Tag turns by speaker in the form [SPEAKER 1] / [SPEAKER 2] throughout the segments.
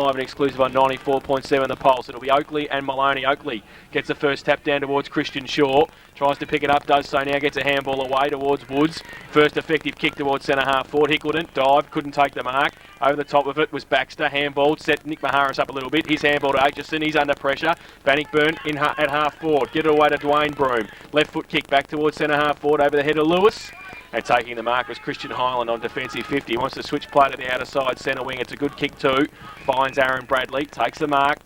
[SPEAKER 1] live and exclusive on 94.7 The Pulse. It'll be Oakley and Maloney. Oakley gets the first tap down towards Christian Shaw. Tries to pick it up, does so now, gets a handball away towards Woods. First effective kick towards centre half forward. Hickledon dived, couldn't take the mark. Over the top of it was Baxter, handball, set Nick Maharis up a little bit. His handball to Aitchison, he's under pressure. Bannockburn in at half forward. Get it away to Dwayne Broome. Left foot kick back towards centre half forward over the head of Lewis. And taking the mark was Christian Highland on defensive 50. Wants to switch play to the outer side centre wing. It's a good kick too. Finds Aaron Bradley, takes the mark.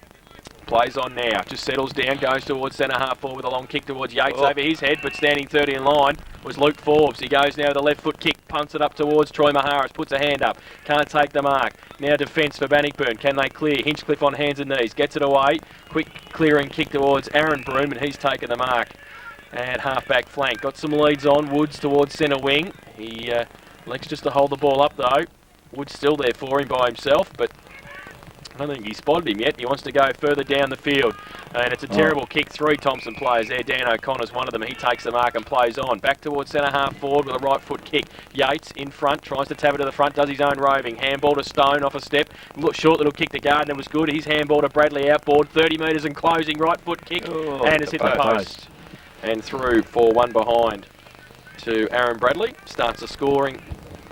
[SPEAKER 1] Plays on now, just settles down, goes towards centre half forward with a long kick towards Yates over his head, but standing 30 in line was Luke Forbes. He goes now with the left foot kick, punts it up towards Troy Maharis, puts a hand up, can't take the mark. Now defence for Bannockburn, can they clear? Hinchcliffe on hands and knees, gets it away, quick clearing kick towards Aaron Broome, and he's taken the mark. And half-back flank, got some leads on, Woods towards centre wing. He elects just to hold the ball up though. Woods still there for him by himself, but I don't think he spotted him yet. He wants to go further down the field. And it's a terrible kick. 3 Thomson players there. Dan O'Connor's one of them. He takes the mark and plays on. Back towards centre half forward with a right foot kick. Yates in front. Tries to tap it to the front. Does his own roving. Handball to Stone off a step. Short little kick to Gardner was good. His handball to Bradley outboard. 30 metres and closing. Right foot kick. And it's hit the post. And through for one behind to Aaron Bradley. Starts the scoring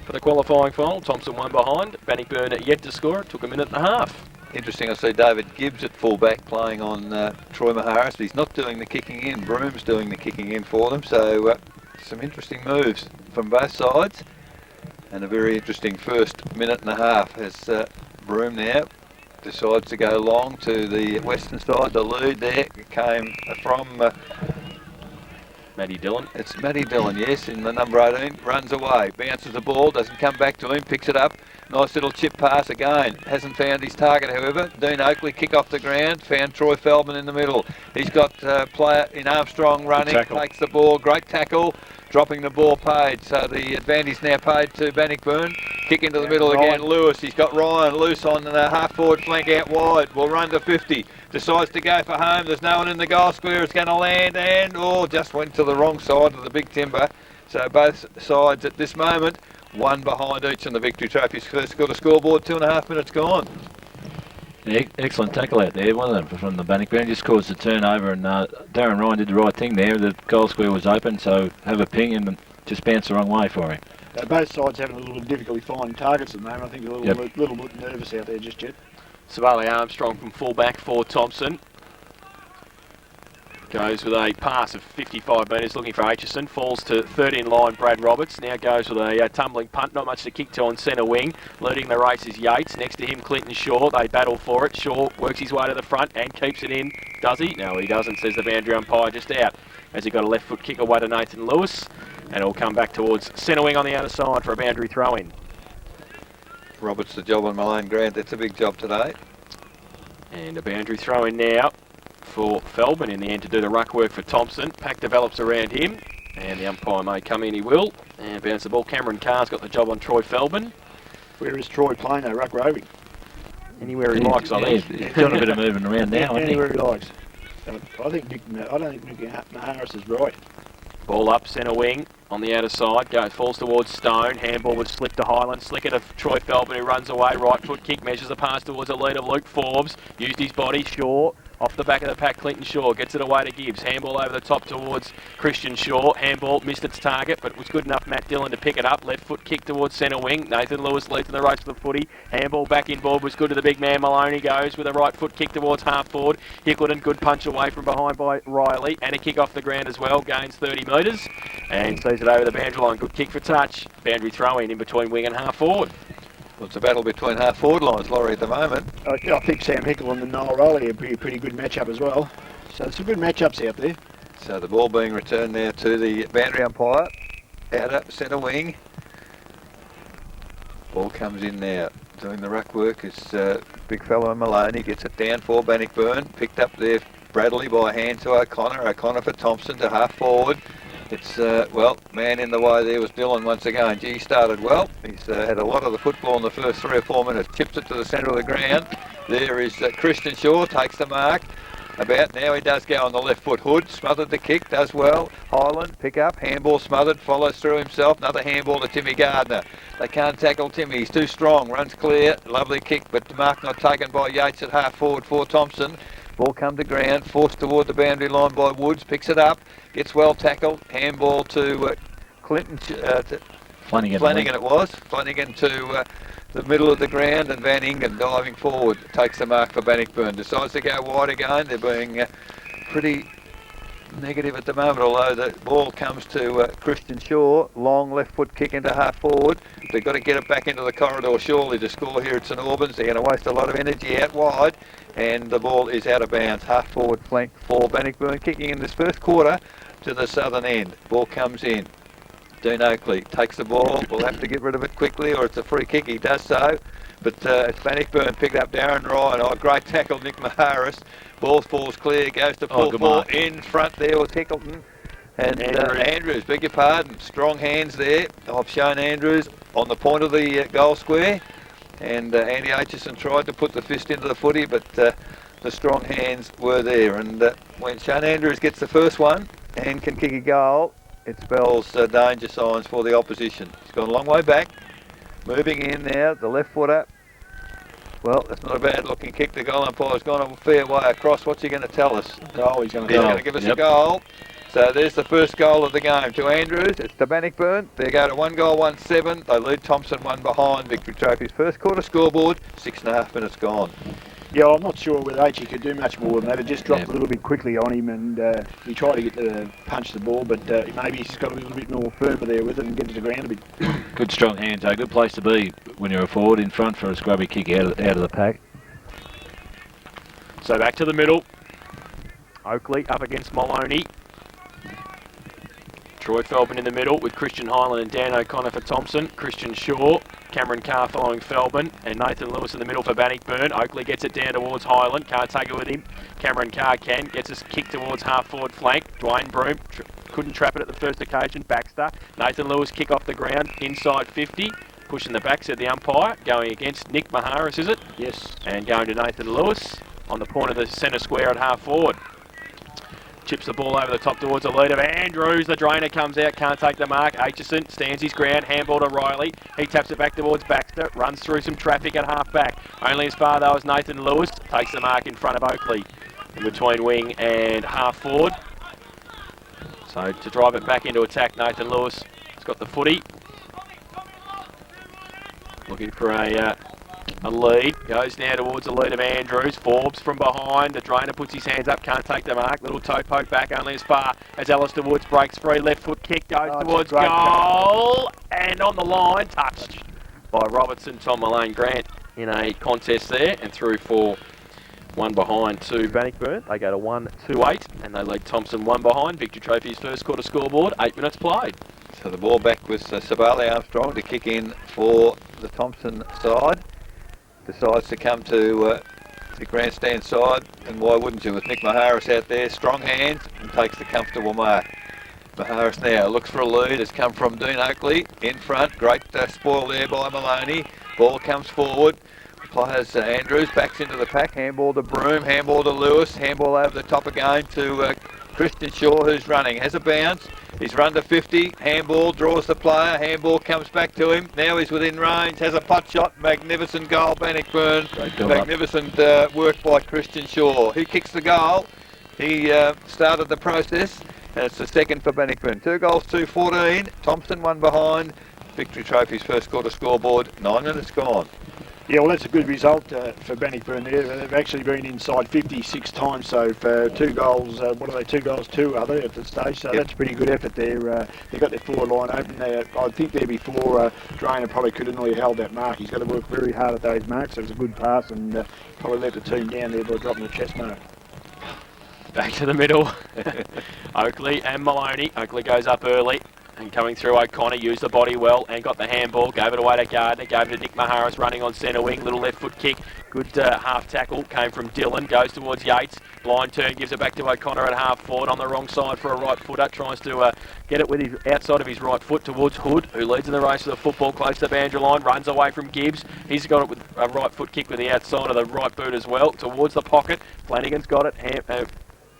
[SPEAKER 1] for the qualifying final. Thomson one behind. Bannockburn yet to score. It took a minute and a half.
[SPEAKER 2] Interesting, I see David Gibbs at fullback playing on Troy Maharis, but he's not doing the kicking in. Broome's doing the kicking in for them, so some interesting moves from both sides, and a very interesting first minute and a half as Broome now decides to go long to the western side. The lead there came from
[SPEAKER 1] Matty Dillon.
[SPEAKER 2] It's Matty Dillon, yes, in the number 18, runs away, bounces the ball, doesn't come back to him, picks it up, nice little chip pass again, hasn't found his target however. Dean Oakley kick off the ground, found Troy Feldman in the middle. He's got player in Armstrong running, takes the ball, great tackle, dropping the ball paid, so the advantage now paid to Bannockburn. Kick into the middle again, Lewis, he's got Ryan loose on the half forward flank out wide, will run to 50. Decides to go for home. There's no one in the goal square. It's going to land and just went to the wrong side of the big timber. So both sides at this moment, one behind each in the victory trophies. First got a scoreboard, 2.5 minutes gone.
[SPEAKER 3] Yeah, excellent tackle out there, wasn't it, from the Bannockburn. Just caused the turnover, and Darren Ryan did the right thing there. The goal square was open, so have a ping and just bounced the wrong way for him.
[SPEAKER 4] Both sides having a little bit of difficulty finding targets at the moment. I think a little bit nervous out there just yet.
[SPEAKER 1] Savali Armstrong from fullback for Thomson. Goes with a pass of 55 metres looking for Aitchison. Falls to 13 line Brad Roberts. Now goes with a tumbling punt. Not much to kick to on centre wing. Leading the race is Yates. Next to him Clinton Shaw. They battle for it. Shaw works his way to the front and keeps it in. Does he? No, he doesn't, says the boundary umpire just out. As he got a left foot kick away to Nathan Lewis. And it'll come back towards centre wing on the outer side for a boundary throw in.
[SPEAKER 2] Roberts the job on Malone Grant. That's a big job today.
[SPEAKER 1] And a boundary throw in now for Feldman in the end to do the ruck work for Thomson. Pack develops around him, and the umpire may come in, he will. And bounce the ball. Cameron Carr's got the job on Troy Feldman.
[SPEAKER 4] Where is Troy playing though, ruck roving?
[SPEAKER 1] Anywhere he likes, I think.
[SPEAKER 3] He's done a bit of moving around now, hasn't he?
[SPEAKER 4] Anywhere he likes. I don't think Nick Maharis is right.
[SPEAKER 1] Ball up, centre wing, on the outer side, falls towards Stone, handball would slip to Highland, slicker to Troy Feldman who runs away, right foot kick, measures the pass towards the lead of Luke Forbes, used his body, Shaw, off the back of the pack, Clinton Shaw gets it away to Gibbs, handball over the top towards Christian Shaw, handball missed its target but was good enough Matt Dillon to pick it up, left foot kick towards centre wing, Nathan Lewis leads in the race for the footy, handball back inboard was good to the big man, Maloney goes with a right foot kick towards half forward, Hickledon, good punch away from behind by Riley, and a kick off the ground as well, gains 30 metres, and sees it over the boundary line, good kick for touch, boundary throw in between wing and half forward.
[SPEAKER 2] Well, it's a battle between half forward lines, Laurie, at the moment.
[SPEAKER 4] I think Sam Hickle and Noel Rowley would be a pretty good matchup as well. So some good matchups out there.
[SPEAKER 2] So the ball being returned now to the boundary umpire. Outer centre wing. Ball comes in now. Doing the ruck work is big fellow Maloney. Gets it down for Bannockburn. Picked up there Bradley by hand to O'Connor. O'Connor for Thomson to half forward. It's, man in the way there was Dillon once again. He started well. He's had a lot of the football in the first 3 or 4 minutes. Chips it to the centre of the ground. There is Christian Shaw, takes the mark. about. Now he does go on the left foot. Hood smothered the kick, does well. Highland pick up, handball smothered, follows through himself. Another handball to Timmy Gardner. They can't tackle Timmy, he's too strong. Runs clear, lovely kick, but the mark not taken by Yates at half forward for Thomson. Ball come to ground, forced toward the boundary line by Woods, picks it up, gets well tackled. Handball to Clinton, Flanagan it was. Flanagan to the middle of the ground, and Van Ingen diving forward takes the mark for Bannockburn. Decides to go wide again. They're being pretty negative at the moment, although the ball comes to Christian Shaw. Long left foot kick into half forward. They've got to get it back into the corridor surely to score here at St Albans. They're going to waste a lot of energy out wide, and the ball is out of bounds. Half forward flank for Bannockburn, kicking in this first quarter to the southern end. Ball comes in. Dean Oakley takes the ball. We'll have to get rid of it quickly, or it's a free kick. He does so. But it's Bannockburn picked up Darren Ryan. Oh, great tackle, Nick Maharis. Ball falls clear, goes to full ball. In front there was Hickleton. And Andrews, beg your pardon. Strong hands there of Shane Andrews on the point of the goal square. And Andy Aitchison tried to put the fist into the footy, but the strong hands were there. And when Shane Andrews gets the first one and can kick a goal, it spells danger signs for the opposition. He's gone a long way back. Moving in now, the left footer. Well, that's not a bad looking kick. The goal umpire's gone a fair way across. What's he going to tell us?
[SPEAKER 4] Goal, he's going to
[SPEAKER 2] give us a goal. So there's the first goal of the game to Andrews. It's to Bannockburn. They go to 1-7. They lead Thomson 1 behind. Victory Trophy's first quarter scoreboard. 6.5 minutes gone.
[SPEAKER 4] Yeah, I'm not sure whether H could do much more than that. It just dropped a little bit quickly on him, and he tried to get to punch the ball, but maybe he's got a little bit more firmer there with it and get to the ground a bit.
[SPEAKER 3] Good strong hands, a good place to be when you're a forward in front for a scrubby kick out of the pack.
[SPEAKER 1] So back to the middle. Oakley up against Maloney. Troy Feldman in the middle with Christian Highland and Dan O'Connor for Thomson. Christian Shaw, Cameron Carr following Feldman, and Nathan Lewis in the middle for Bannockburn. Oakley gets it down towards Highland. Can't take it with him. Cameron Carr can. Gets his kick towards half forward flank. Dwayne Broom couldn't trap it at the first occasion. Baxter. Nathan Lewis kick off the ground inside 50. Pushing the back, said the umpire. Going against Nick Maharis, is it?
[SPEAKER 4] Yes.
[SPEAKER 1] And going to Nathan Lewis on the point of the centre square at half forward. Chips the ball over the top towards the lead of Andrews. The drainer comes out, can't take the mark. Aitchison stands his ground, handball to Riley. He taps it back towards Baxter, runs through some traffic at half back. Only as far though as Nathan Lewis takes the mark in front of Oakley. In between wing and half forward. So to drive it back into attack, Nathan Lewis has got the footy. Looking for a lead, goes now towards the lead of Andrews. Forbes from behind, the drainer puts his hands up, can't take the mark. Little toe poke back, only as far as Alistair Woods breaks free. Left foot kick goes towards goal, and on the line, touched by Robertson. Tom Malone Grant in a contest there, and through for 1 behind to Bannockburn. They go to 1-8, and they lead Thomson 1 behind. Victory Trophy's first quarter scoreboard, 8 minutes played.
[SPEAKER 2] So the ball back with Sabali Armstrong to kick in for the Thomson side. Decides to come to the grandstand side, and why wouldn't you, with Nick Maharis out there, strong hands, and takes the comfortable mark. Maharis now looks for a lead, has come from Dean Oakley in front, great spoil there by Maloney. Ball comes forward, players Andrews, backs into the pack, handball to Broom, handball to Lewis, handball over the top again to Christian Shaw, who's running, has a bounce. He's run to 50, handball, draws the player, handball comes back to him. Now he's within range, has a pot shot, magnificent goal, Bannockburn. Magnificent work by Christian Shaw. He kicks the goal. He started the process, and it's the second for Bannockburn. 2 goals, 2-14. Thomson 1 behind. Victory Trophy's first quarter scoreboard, 9 minutes gone.
[SPEAKER 4] Yeah, well, that's a good result for Bannockburn there. They've actually been inside 56 times, so for 2 goals, 2 goals, 2 are they at the stage, so that's a pretty good effort there. They've got their forward line open there. I think there before, Drainer probably could have nearly held that mark. He's got to work very hard at those marks, so it was a good pass, and probably let the team down there by dropping the chest mark.
[SPEAKER 1] Back to the middle. Oakley and Maloney. Oakley goes up early. And coming through, O'Connor used the body well and got the handball. Gave it away to Gardner. Gave it to Nick Maharis running on centre wing. Little left foot kick. Good half tackle. Came from Dillon. Goes towards Yates. Blind turn. Gives it back to O'Connor at half forward. On the wrong side for a right footer. Tries to get it with his outside of his right foot towards Hood, who leads in the race for the football. Close to the boundary line. Runs away from Gibbs. He's got it with a right foot kick with the outside of the right boot as well. Towards the pocket. Flanagan's got it.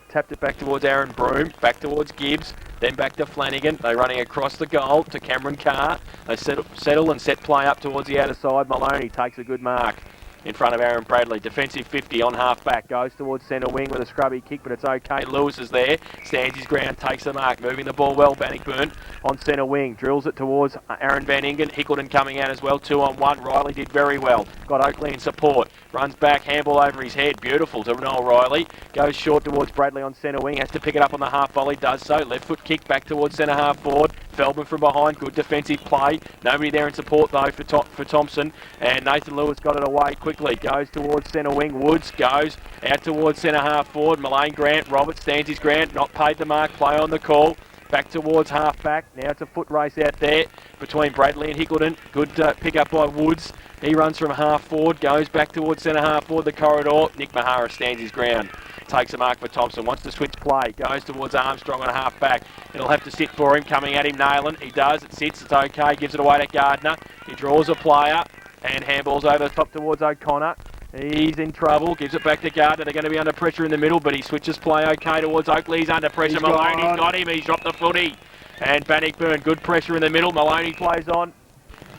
[SPEAKER 1] Tapped it back towards Aaron Broome, back towards Gibbs, then back to Flanagan. They're running across the goal to Cameron Carr. They settle and set play up towards the outer side. Maloney takes a good mark in front of Aaron Bradley. Defensive 50 on half back. Goes towards centre wing with a scrubby kick, but it's okay. Lewis is there. Stands his ground, takes the mark. Moving the ball well. Bannockburn on centre wing. Drills it towards Aaron Van Ingen. Hickleton coming out as well. 2-on-1. Riley did very well. Got Oakley in support. Runs back. Handball over his head. Beautiful to Noel Riley. Goes short towards Bradley on centre wing. Has to pick it up on the half volley. Does so. Left foot kick back towards centre half forward. Feldman from behind. Good defensive play. Nobody there in support though for Thomson. And Nathan Lewis got it away quickly. Goes towards centre wing. Woods goes out towards centre half forward. Mullane Grant. Roberts stands his ground. Not paid the mark. Play on the call. Back towards half back. Now it's a foot race out there between Bradley and Hickleton. Good pick up by Woods. He runs from half forward. Goes back towards centre half forward. The corridor. Nick Maharis stands his ground. Takes a mark for Thomson. Wants to switch play. Goes towards Armstrong on half back. It'll have to sit for him. Coming at him, Nayland. He does. It sits. It's okay. Gives it away to Gardner. He draws a player and handballs over the top towards O'Connor. He's in trouble. Gives it back to Gardner. They're going to be under pressure in the middle, but he switches play okay towards Oakley. He's under pressure. Maloney's got him. He's dropped the footy. And Bannockburn, good pressure in the middle. Maloney plays on.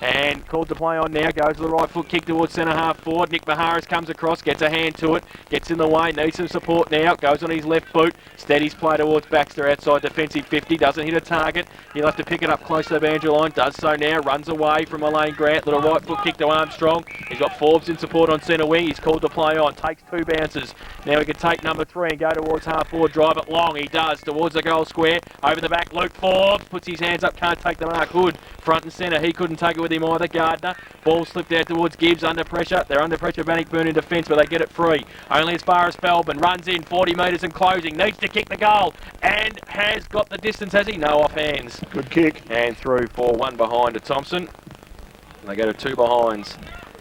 [SPEAKER 1] And called to play on now, goes to the right foot kick towards centre half forward. Nick Maharis comes across, gets a hand to it, gets in the way, needs some support now, goes on his left boot, steadies play towards Baxter outside defensive 50, doesn't hit a target. He'll have to pick it up close to the boundary line, does so now, runs away from Mullane Grant, little right foot kick to Armstrong. He's got Forbes in support on centre wing, he's called to play on, takes 2 bounces. Now he can take number 3 and go towards half forward, drive it long, he does, towards the goal square, over the back, Luke Forbes, puts his hands up, can't take the mark, Hood, front and centre, he couldn't take it with him either, Gardner. Ball slipped out towards Gibbs, under pressure. They're under pressure, Bannockburn in defence, but they get it free. Only as far as Feldman. Runs in, 40 metres and closing. Needs to kick the goal. And has got the distance, has he? No, off hands.
[SPEAKER 4] Good kick.
[SPEAKER 1] And through for 1 behind to Thomson. They go to 2 behinds.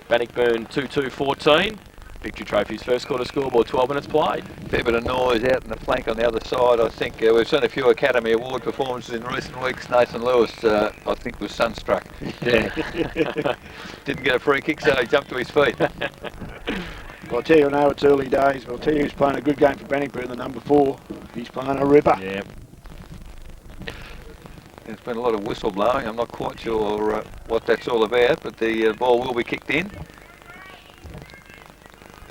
[SPEAKER 1] Bannockburn 2-2-14. Victory Trophy's first quarter scoreboard, 12 minutes played.
[SPEAKER 2] Fair bit of noise out in the flank on the other side. I think we've seen a few Academy Award performances in recent weeks. Nathan Lewis, I think, was sunstruck.
[SPEAKER 1] Yeah.
[SPEAKER 2] Didn't get a free kick, so he jumped to his feet.
[SPEAKER 4] I'll tell you, I know it's early days, but I'll tell you he's playing a good game for Bannockburn, the number 4. He's playing a ripper.
[SPEAKER 1] Yeah.
[SPEAKER 2] There's been a lot of whistle blowing. I'm not quite sure what that's all about, but the ball will be kicked in.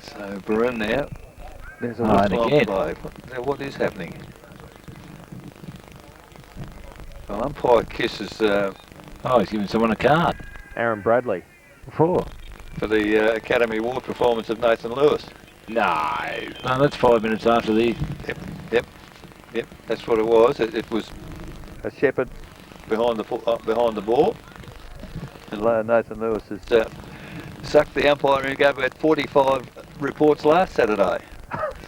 [SPEAKER 2] So Barun now. There's a whistle on play. What is happening? Well, umpire kisses.
[SPEAKER 3] He's giving someone a card.
[SPEAKER 1] Aaron Bradley.
[SPEAKER 3] For
[SPEAKER 2] the Academy Award performance of Nathan Lewis.
[SPEAKER 1] No,
[SPEAKER 3] that's 5 minutes after the...
[SPEAKER 2] Yep, that's what it was. It was a shepherd behind the ball. And Nathan Lewis has sucked the umpire and gave about 45 reports last Saturday.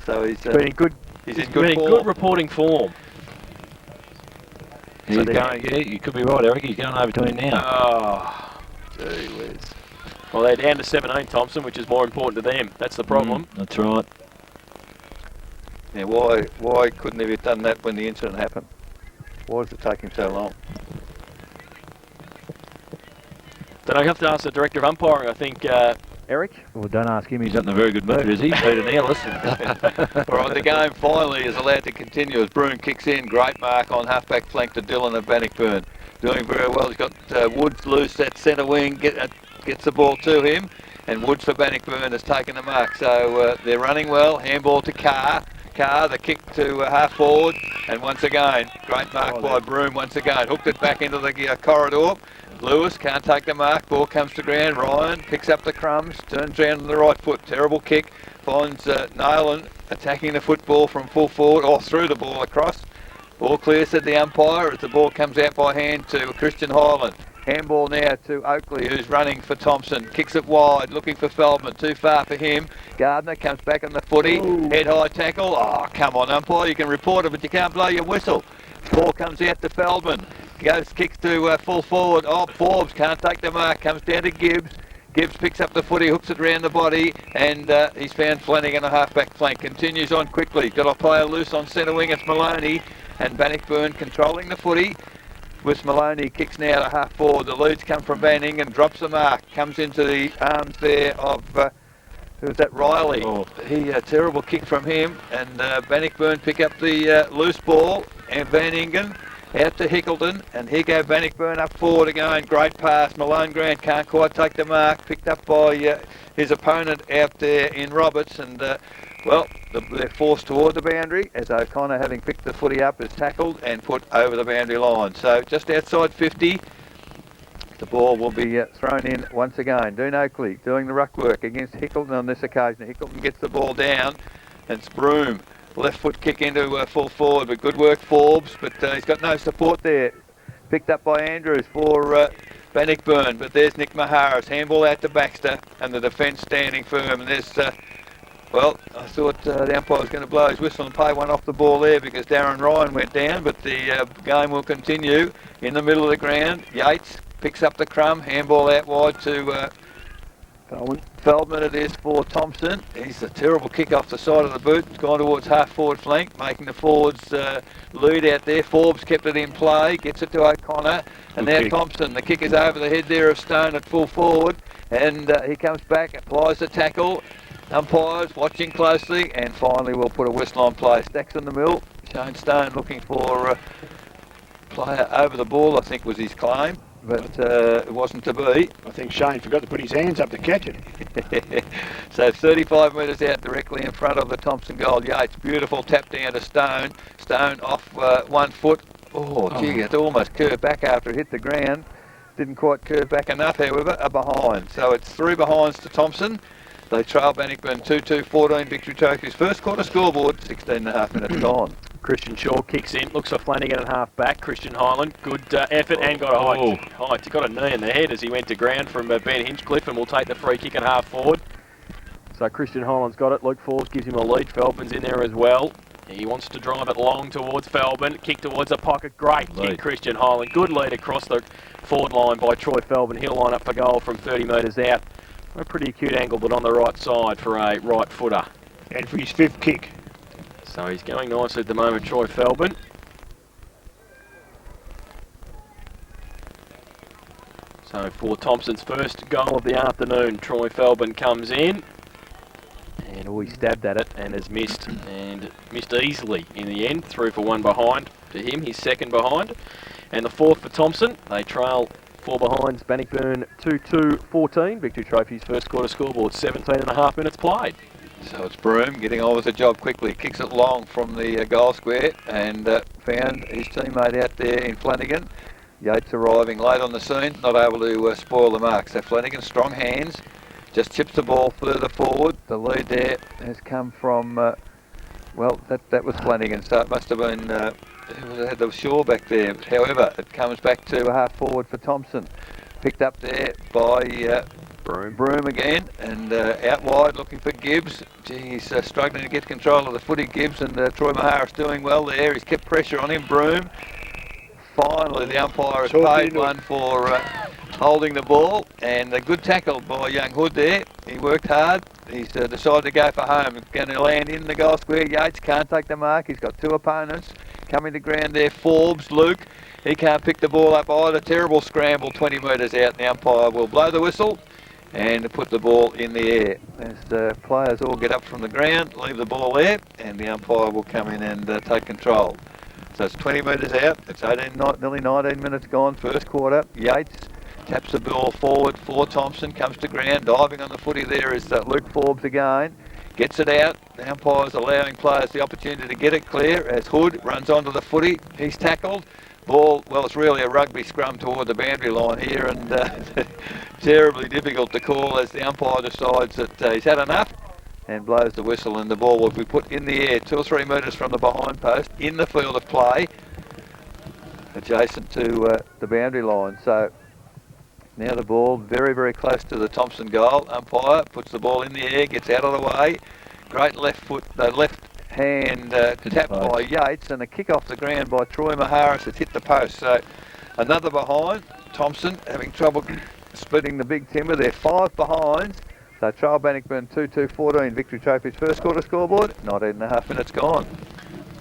[SPEAKER 2] So he's in good
[SPEAKER 1] reporting form.
[SPEAKER 3] He's going, you could be right, Eric. He's going over to him now.
[SPEAKER 1] Oh, gee whiz. Well, they're down to 17, Thomson, which is more important to them. That's the problem.
[SPEAKER 3] That's right.
[SPEAKER 2] Yeah, why couldn't he have done that when the incident happened? Why does it take him so long?
[SPEAKER 1] Then I have to ask the director of umpiring, I think, Eric?
[SPEAKER 3] Well, don't ask him. He's not in a very good mood, is he? Peter Nealis.
[SPEAKER 2] All right, the game finally is allowed to continue as Broome kicks in. Great mark on halfback flank to Dillon of Bannockburn. Doing very well. He's got Woods loose at centre wing. Gets the ball to him. And Woods for Bannockburn has taken the mark. So they're running well. Handball to Carr. Carr, the kick to half forward. And once again, great mark by Broome once again. Hooked it back into the corridor. Lewis can't take the mark. Ball comes to ground. Ryan picks up the crumbs. Turns round to the right foot. Terrible kick. Finds Nayland attacking the football from full forward. Or through the ball across. Ball clear, said the umpire, as the ball comes out by hand to Christian Highland. Handball now to Oakley, who's running for Thomson. Kicks it wide, looking for Feldman. Too far for him. Gardner comes back on the footy. Head high tackle. Oh, come on, umpire. You can report it, but you can't blow your whistle. Ball comes out to Feldman. goes, kicks to full forward. Oh, Forbes can't take the mark, comes down to Gibbs. Gibbs picks up the footy, hooks it round the body, and he's found Flanagan a half-back flank. Continues on quickly. Got a player loose on centre wing. It's Maloney, and Bannockburn controlling the footy. With Maloney, kicks now to half forward. The leads come from Banning and drops the mark. Comes into the arms there of, who's that, Riley.
[SPEAKER 3] Oh.
[SPEAKER 2] A terrible kick from him, and Bannockburn pick up the loose ball, and Van Ingen out to Hickleton, and here go Bannockburn up forward again. Great pass. Malone Grant can't quite take the mark. Picked up by his opponent out there in Roberts, and well, they're forced toward the boundary as O'Connor, having picked the footy up, is tackled and put over the boundary line. So just outside 50, the ball will be thrown in once again. Dean Oakley doing the ruck work against Hickleton on this occasion. Hickleton gets the ball down, and it's Broome. Left foot kick into full forward, but good work Forbes, but he's got no support there. Picked up by Andrews for Bannockburn, but there's Nick Maharis. Handball out to Baxter, and the defence standing firm. And there's, well, I thought the umpire was going to blow his whistle and pay one off the ball there because Darren Ryan went down, but the game will continue in the middle of the ground. Yates picks up the crumb, handball out wide to Feldman. It is for Thomson. He's a terrible kick off the side of the boot. It's gone towards half forward flank, making the forwards lead out there. Forbes kept it in play, gets it to O'Connor, and now Thomson. The kick is over the head there of Stone at full forward, and he comes back, applies the tackle. Umpires watching closely, and finally we'll put a whistle on play. Stacks in the mill. Shane Stone looking for a player over the ball, I think was his claim. But it wasn't to be.
[SPEAKER 4] I think Shane forgot to put his hands up to catch it.
[SPEAKER 2] So 35 metres out directly in front of the Thomson goal. Yates, beautiful tap down to Stone. Stone off 1 foot. Oh, gee, it almost curved back after it hit the ground. Didn't quite curve back enough, however, a behind. So it's 3 behinds to Thomson. They trail Bannockburn 2-2, 14 Victory Trophies. First quarter scoreboard, 16.5 minutes gone.
[SPEAKER 1] Christian Shaw kicks in, looks for Flanagan at half back. Christian Highland, good effort and got a height. He got a knee in the head as he went to ground from Ben Hinchcliffe, and will take the free kick at half forward. So Christian Highland's got it. Luke Forbes gives him a lead. Feldman's in there as well. He wants to drive it long towards Feldman. Kick towards the pocket. Great kick, Christian Highland. Good lead across the forward line by Troy Feldman. He'll line up for goal from 30 metres out. A pretty acute angle, but on the right side for a right footer.
[SPEAKER 4] And for his 5th kick.
[SPEAKER 1] So he's going nicely at the moment, Troy Feldman. So for Thompson's first goal of the afternoon, Troy Feldman comes in. And he stabbed at it and has missed. And missed easily in the end. 3 for 1 behind to him, his second behind. And the 4th for Thomson. They trail 4 behinds, Bannockburn 2-2-14. Victory Trophies first quarter scoreboard, 17.5 minutes played.
[SPEAKER 2] So it's Broome getting on with the job quickly. Kicks it long from the goal square and found his teammate out there in Flanagan. Yates arriving late on the scene, not able to spoil the mark. So Flanagan, strong hands, just chips the ball further forward. The lead there has come from, well, that was Flanagan, so it must have been, had the Shaw back there. But however, it comes back to a half forward for Thomson. Picked up there by Broome again, and out wide looking for Gibbs. He's struggling to get control of the footy, Gibbs, and Troy Maharis doing well there. He's kept pressure on him, Broome. Finally, the umpire has paid one for holding the ball, and a good tackle by young Hood there. He worked hard. He's decided to go for home. Going to land in the goal square. Yates can't take the mark. He's got 2 opponents. Coming to ground there, Forbes, Luke. He can't pick the ball up either. Terrible scramble, 20 metres out. The umpire will blow the whistle and put the ball in the air. As the players all get up from the ground, leave the ball there, and the umpire will come in and take control. So it's 20 metres out. It's nearly 19 minutes gone, first quarter. Yates taps the ball forward for Thomson, comes to ground. Diving on the footy there is Luke Forbes again. Gets it out. The umpire's allowing players the opportunity to get it clear as Hood runs onto the footy. He's tackled. Ball, well, it's really a rugby scrum toward the boundary line here, and terribly difficult to call as the umpire decides that he's had enough and blows the whistle, and the ball will be put in the air 2 or 3 metres from the behind post in the field of play adjacent to the boundary line. So now the ball very, very close to the Thomson goal. Umpire puts the ball in the air, gets out of the way. Great left foot, left hand tap by Yates, and a kick off the ground by Troy Maharis. It's hit the post. So Another behind. Thomson having trouble splitting the big timber. They're 5 behinds. So Trail Bannockburn 2-2-14. Victory Trophy's first quarter scoreboard. 19.5 minutes gone.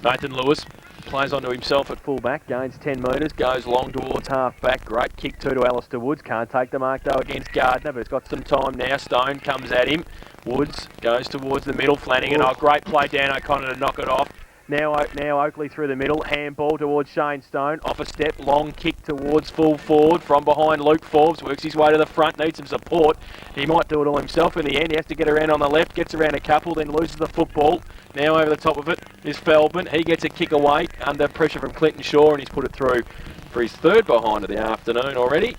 [SPEAKER 1] Nathan Lewis plays onto himself at fullback, gains 10 metres, goes long towards half-back. Great kick to Alistair Woods. Can't take the mark though against Gardner, but he's got some time now. Stone comes at him. Woods goes towards the middle. Flanagan, great play. Dan O'Connor to knock it off. Now Oakley through the middle, handball towards Shane Stone, off a step, long kick towards full forward, from behind Luke Forbes, works his way to the front, needs some support. He might do it all himself in the end. He has to get around on the left, gets around a couple, then loses the football. Now over the top of it is Feldman. He gets a kick away under pressure from Clinton Shaw, and he's put it through for his third behind of the afternoon already.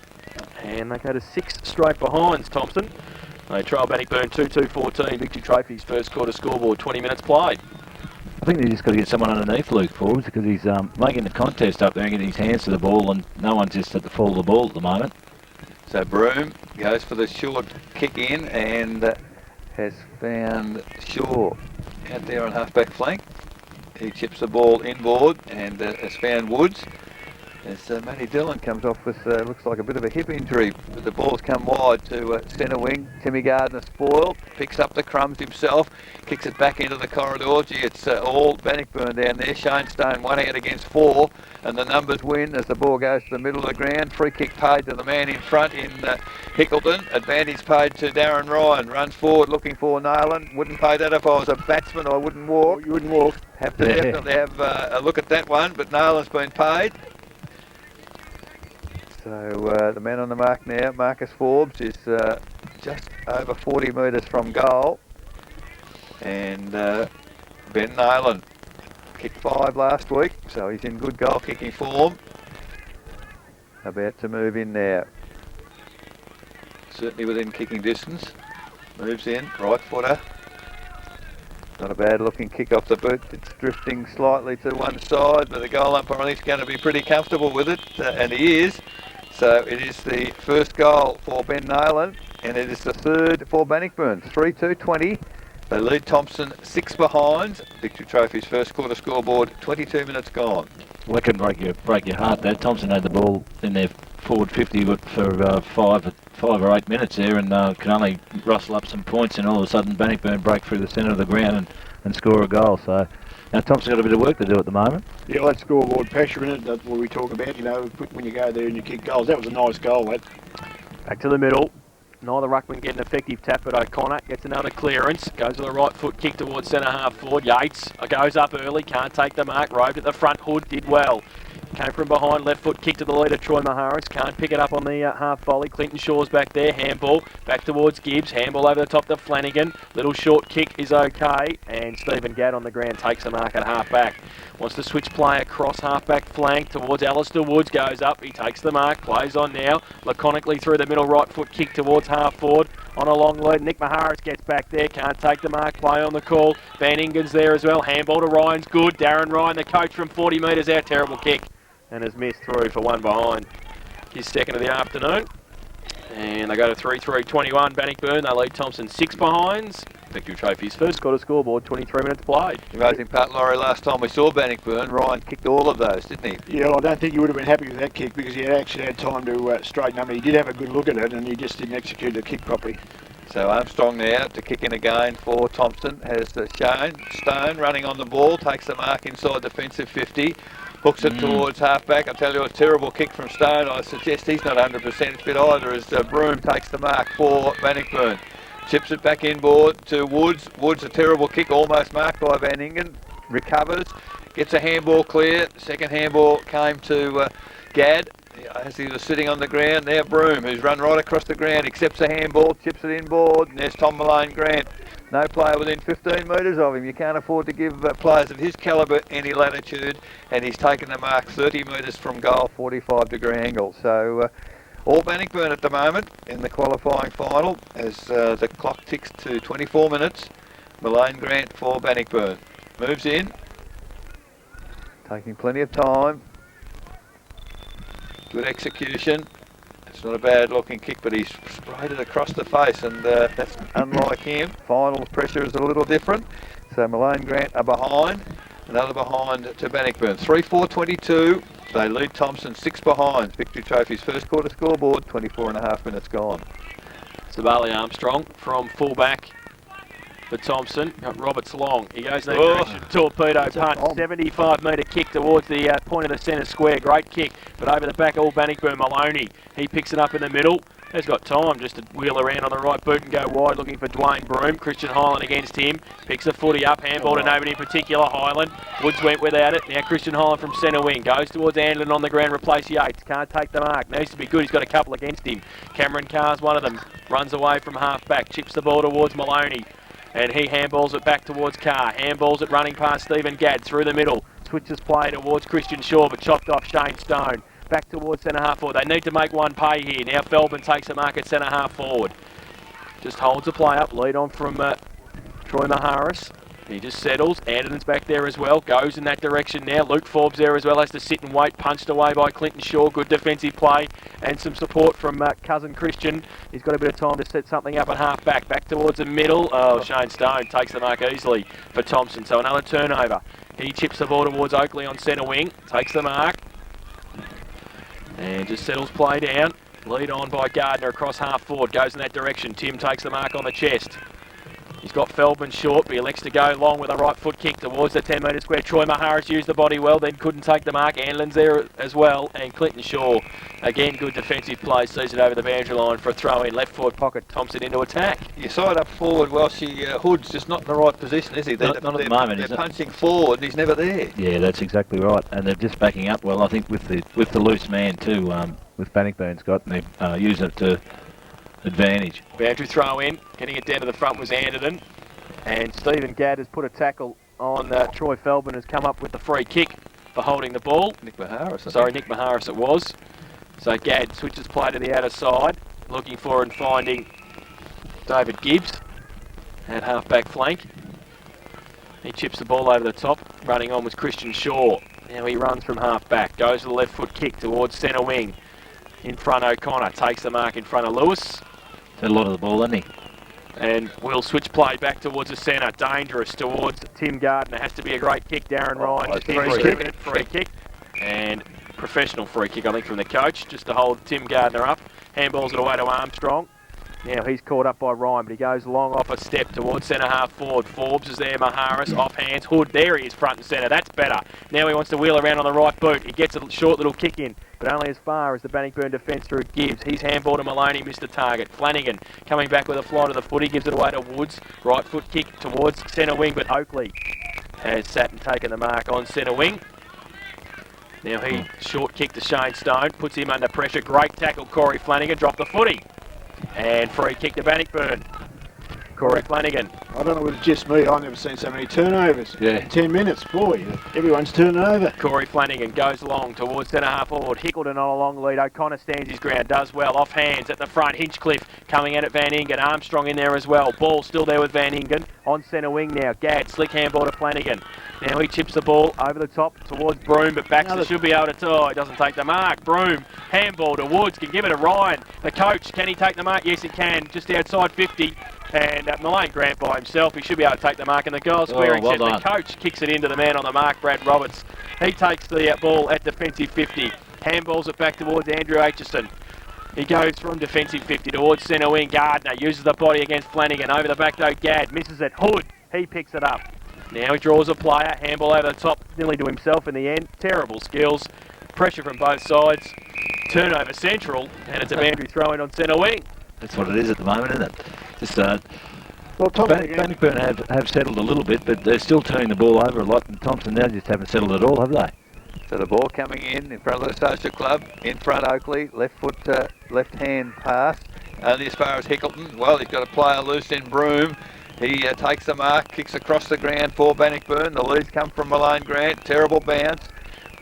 [SPEAKER 1] And they go to 6 straight behinds, Thomson. They trial Bannockburn 2-2-14, Victory Trophy's first quarter scoreboard, 20 minutes played.
[SPEAKER 3] I think they just got to get someone underneath Luke Forbes because he's making the contest up there and getting his hands to the ball, and no one's just at the fall of the ball at the moment.
[SPEAKER 2] So Broome goes for the short kick in and has found Shaw out there on half-back flank. He chips the ball inboard and has found Woods. As Matty Dillon comes off with, looks like a bit of a hip injury, but the ball's come wide to centre wing. Timmy Gardner spoiled, picks up the crumbs himself, kicks it back into the corridor. Gee, it's all Bannockburn down there. Shane Stone 1 out against 4, and the numbers win as the ball goes to the middle of the ground. Free kick paid to the man in front in Hickleton. Advantage paid to Darren Ryan. Runs forward looking for Nayland. Wouldn't pay that if I was a batsman. I wouldn't walk.
[SPEAKER 4] You wouldn't walk.
[SPEAKER 2] Have to definitely have a look at that one, but Nayland's been paid. So the man on the mark now, Marcus Forbes, is just over 40 metres from goal. And Ben Nayland kicked 5 last week, so he's in good goal kicking form. About to move in now. Certainly within kicking distance. Moves in, right footer. Not a bad looking kick off the boot. It's drifting slightly to one side, but the goal umpire I think is going to be pretty comfortable with it, and he is. So it is the first goal for Ben Nayland, and it is the third for Bannockburn. 3-2-20. They lead Thomson 6 behinds. Victory Trophy's first quarter scoreboard, 22 minutes gone.
[SPEAKER 3] Well, that can break your heart. That Thomson had the ball in their forward 50 for 5 or 8 minutes there, and can only rustle up some points, and all of a sudden Bannockburn break through the centre of the ground and score a goal. So now Thomson's got a bit of work to do at the moment.
[SPEAKER 4] Yeah, that scoreboard pressure in it, that's what we talk about, you know, when you go there and you kick goals. That was a nice goal, that.
[SPEAKER 1] Back to the middle. Neither ruckman get an effective tap, but O'Connor gets another clearance. Goes with a right foot kick towards centre half forward. Yates goes up early, can't take the mark. Roved at the front. Hood did well. Came from behind, left foot kick to the leader, Troy Maharis. Can't pick it up on the half volley. Clinton Shaw's back there. Handball back towards Gibbs. Handball over the top to Flanagan. Little short kick is okay. And Stephen Gadd on the ground takes the mark at half back. Wants to switch play across half back flank towards Alistair Woods. Goes up. He takes the mark. Plays on now. Laconically through the middle, right foot kick towards half forward. On a long lead. Nick Maharis gets back there. Can't take the mark. Play on the call. Van Ingen's there as well. Handball to Ryan's good. Darren Ryan, the coach from 40 metres out. Terrible kick. And has missed through for 1 behind. His second of the afternoon. And they go to 3-3-21 Bannockburn. They lead Thomson 6 behinds. Victory Trophy's first quarter scoreboard, 23 minutes played.
[SPEAKER 2] Amazing part, Laurie, last time we saw Bannockburn, Ryan kicked all of those, didn't he?
[SPEAKER 4] Yeah, well, I don't think he would have been happy with that kick because he had actually had time to straighten up. He did have a good look at it and he just didn't execute the kick properly.
[SPEAKER 2] So Armstrong now to kick in again for Thomson. Has Shane Stone running on the ball, takes the mark inside defensive 50. Hooks it towards half-back. I tell you, a terrible kick from Stone. I suggest he's not 100% fit either as Broome takes the mark for Bannockburn. Chips it back inboard to Woods. Woods, a terrible kick, almost marked by Van Ingen. Recovers, gets a handball clear. Second handball came to Gadd as he was sitting on the ground. Now Broome, who's run right across the ground, accepts a handball, chips it inboard, and there's Tom Malone Grant. No player within 15 metres of him. You can't afford to give players of his calibre any latitude, and he's taken the mark 30 metres from goal, 45-degree angle. So all Bannockburn at the moment in the qualifying final as the clock ticks to 24 minutes. Malone Grant for Bannockburn. Moves in, taking plenty of time. Good execution. It's not a bad looking kick, but he's sprayed it across the face, and that's unlike him. Final pressure is a little different. So Malone Grant are behind. Another behind to Bannockburn. 3-4-22. They lead Thomson 6 behind. Victory Trophy's first quarter scoreboard, 24.5 minutes gone.
[SPEAKER 1] Savali Armstrong from fullback for Thomson. Got Roberts long. He goes in that direction. Torpedo punt. 75-metre kick towards the point of the centre square. Great kick. But over the back, all Bannockburn. Maloney. He picks it up in the middle. Has got time just to wheel around on the right boot and go wide, looking for Dwayne Broom. Christian Highland against him. Picks the footy up. Handball to nobody in particular. Highland. Woods went without it. Now Christian Highland from centre wing. Goes towards Andlin on the ground. Replace Yates. Can't take the mark. Needs to be good. He's got a couple against him. Cameron Carr's one of them. Runs away from half back. Chips the ball towards Maloney. And he handballs it back towards Carr. Handballs it running past Stephen Gadd through the middle. Switches play towards Christian Shaw, but chopped off Shane Stone. Back towards centre half forward. They need to make one pay here. Now Feldman takes the mark at centre half forward. Just holds the play up. Lead on from Troy Maharis. He just settles. Anderton's back there as well. Goes in that direction now. Luke Forbes there as well. Has to sit and wait. Punched away by Clinton Shaw. Good defensive play. And some support from cousin Christian. He's got a bit of time to set something up at half back. Back towards the middle. Oh, Shane Stone takes the mark easily for Thomson. So another turnover. He chips the ball towards Oakley on centre wing. Takes the mark. And just settles play down. Lead on by Gardner across half forward. Goes in that direction. Tim takes the mark on the chest. He's got Feldman short, but he elects to go long with a right foot kick towards the 10-metre square. Troy Maharis used the body well, then couldn't take the mark. Anlin's there as well, and Clinton Shaw. Again, good defensive play. Sees it over the boundary line for a throw in. Left forward pocket, Thomson into attack.
[SPEAKER 2] You side up forward, well, Hood's just not in the right position, is he?
[SPEAKER 3] Not at the moment,
[SPEAKER 2] they're punching forward, and he's never there.
[SPEAKER 3] Yeah, that's exactly right. And they're just backing up well, I think, with the loose man too, with Bannockburn Scott, and they're using it to advantage.
[SPEAKER 1] Boundary throw in. Getting it down to the front was Anderton. And Stephen Gadd has put a tackle on Troy Feldman, has come up with the free kick for holding the ball.
[SPEAKER 2] Nick Maharis.
[SPEAKER 1] Sorry, Nick Maharis it was. So Gadd switches play to the outer side, looking for and finding David Gibbs at half-back flank. He chips the ball over the top. Running on was Christian Shaw. Now he runs from half-back, goes to the left foot kick towards centre wing. In front O'Connor, takes the mark in front of Lewis.
[SPEAKER 3] Had a lot of the ball, hasn't he?
[SPEAKER 1] And we'll switch play back towards the centre. Dangerous towards Tim Gardner. Has to be a great kick. Darren Ryan. Free kick. And professional free kick, I think, from the coach, just to hold Tim Gardner up. Handballs it away to Armstrong. Now he's caught up by Ryan, but he goes long off a step towards centre half forward. Forbes is there, Maharis off hands. Hood, there he is, front and centre. That's better. Now he wants to wheel around on the right boot. He gets a short little kick in, but only as far as the Bannockburn defence through Gibbs. He's handball to Maloney, missed the target. Flanagan coming back with a fly to the footy, gives it away to Woods. Right foot kick towards centre wing, but Oakley has sat and taken the mark on centre wing. Now he short kick to Shane Stone, puts him under pressure. Great tackle, Corey Flanagan, dropped the footy. And free kick to Bannockburn. Corey Flanagan.
[SPEAKER 4] I don't know whether it's just me, I've never seen so many turnovers.
[SPEAKER 3] Yeah.
[SPEAKER 4] In 10 minutes, boy, everyone's turning over.
[SPEAKER 1] Corey Flanagan goes long towards centre half forward. Hickleton on a long lead. O'Connor stands his ground, does well. Off hands at the front. Hinchcliffe coming at it. Van Ingen. Armstrong in there as well. Ball still there with Van Ingen. On centre wing now. Gadd, slick handball to Flanagan. Now he chips the ball over the top towards Broom, but Baxter should be able to. Oh, he doesn't take the mark. Broom, handball to Woods, can give it to Ryan. The coach, can he take the mark? Yes, he can. Just outside 50. And Malane Grant by himself, he should be able to take the mark in the goal square.
[SPEAKER 3] Well
[SPEAKER 1] The coach kicks it into the man on the mark, Brad Roberts. He takes the ball at defensive 50. Handballs it back towards Andrew Aitchison. He goes from defensive 50 towards centre wing. Gardner uses the body against Flanagan. Over the back though, Gadd misses it. Hood, he picks it up. Now he draws a player. Handball over the top, nearly to himself in the end. Terrible skills. Pressure from both sides. Turnover central, and it's a boundary throw in on centre wing.
[SPEAKER 3] That's what it is at the moment, isn't it? Just
[SPEAKER 4] Well,
[SPEAKER 3] Bannockburn have settled a little bit, but they're still turning the ball over a lot, and Thomson now just haven't settled at all, have they?
[SPEAKER 2] So the ball coming in front of the social club, in front Oakley, left foot, left hand pass, only as far as Hickleton. Well, he's got a player loose in Broom. He takes the mark, kicks across the ground for Bannockburn. The leads come from Malane Grant, terrible bounce.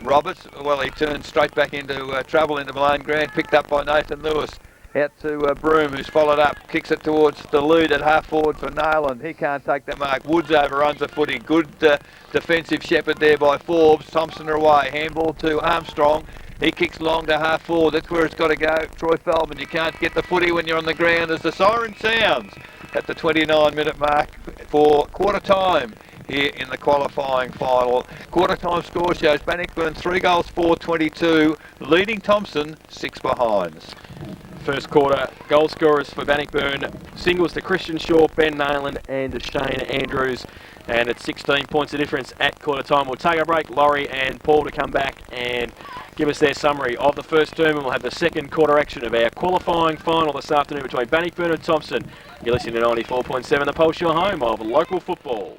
[SPEAKER 2] Roberts, well, he turns straight back into trouble into Malane Grant, picked up by Nathan Lewis. Out to Broom, who's followed up, kicks it towards the lead at half forward for Nayland. He can't take the mark. Woods overruns the footy. Good defensive shepherd there by Forbes. Thomson are away. Handball to Armstrong. He kicks long to half forward. That's where it's got to go. Troy Feldman, you can't get the footy when you're on the ground as the siren sounds at the 29-minute mark for quarter time here in the qualifying final. Quarter time score shows Bannockburn 3 goals 4-22, leading Thomson 6 behinds.
[SPEAKER 1] First quarter goal scorers for Bannockburn, singles to Christian Shaw, Ben Nayland and Shane Andrews, and it's 16 points of difference at quarter time. We'll take a break. Laurie and Paul to come back and give us their summary of the first term, and we'll have the second quarter action of our qualifying final this afternoon between Bannockburn and Thomson. You're listening to 94.7 The Pulse, your home of local football.